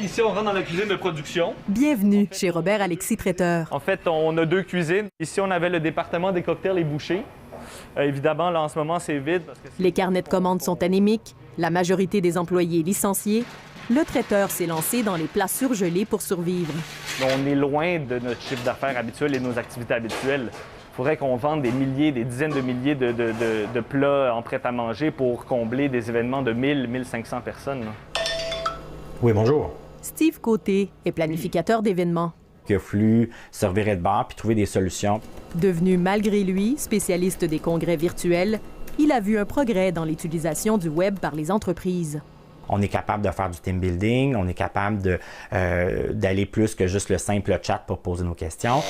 Ici, on rentre dans la cuisine de production. Bienvenue chez Robert-Alexis Traiteur. En fait, on a 2 cuisines. Ici, on avait le département des cocktails et bouchées. Évidemment, là, en ce moment, c'est vide. Les carnets de commandes sont anémiques, la majorité des employés licenciés. Le traiteur s'est lancé dans les plats surgelés pour survivre. On est loin de notre chiffre d'affaires habituel et de nos activités habituelles. Il faudrait qu'on vende des milliers, des dizaines de milliers de plats en prêt-à-manger pour combler des événements de 1000, 1500 personnes. Là. Oui, bonjour. Steve Côté est planificateur d'événements. Il a fallu se revirer de bord puis trouver des solutions. Devenu malgré lui spécialiste des congrès virtuels, il a vu un progrès dans l'utilisation du web par les entreprises. On est capable de faire du team building, on est capable d'aller plus que juste le simple chat pour poser nos questions.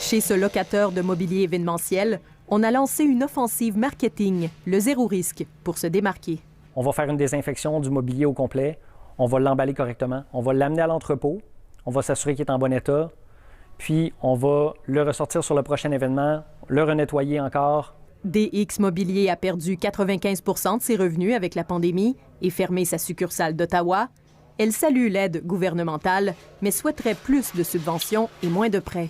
Chez ce locateur de mobilier événementiel, on a lancé une offensive marketing, le zéro risque, pour se démarquer. On va faire une désinfection du mobilier au complet, on va l'emballer correctement, on va l'amener à l'entrepôt, on va s'assurer qu'il est en bon état, puis on va le ressortir sur le prochain événement, le renettoyer encore. DX Mobilier a perdu 95 % de ses revenus avec la pandémie et fermé sa succursale d'Ottawa. Elle salue l'aide gouvernementale, mais souhaiterait plus de subventions et moins de prêts.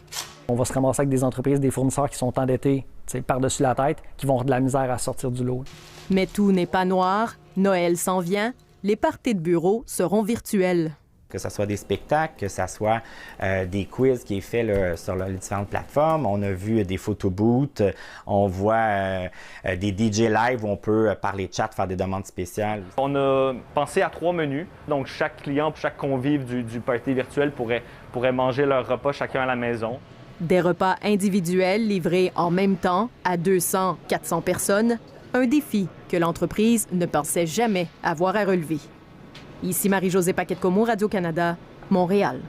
On va se ramasser avec des entreprises, des fournisseurs qui sont endettés par-dessus la tête, qui vont avoir de la misère à sortir du lot. Mais tout n'est pas noir. Noël s'en vient. Les parties de bureau seront virtuelles. Que ce soit des spectacles, que ce soit des quiz qui est fait là, sur les différentes plateformes. On a vu des photobooths, on voit des DJ live où on peut, par les chats, faire des demandes spéciales. On a pensé à 3 menus. Donc, chaque client, chaque convive du party virtuel pourrait manger leur repas chacun à la maison. Des repas individuels livrés en même temps à 200, 400 personnes. Un défi que l'entreprise ne pensait jamais avoir à relever. Ici Marie-Josée Paquette-Comeau, Radio-Canada, Montréal.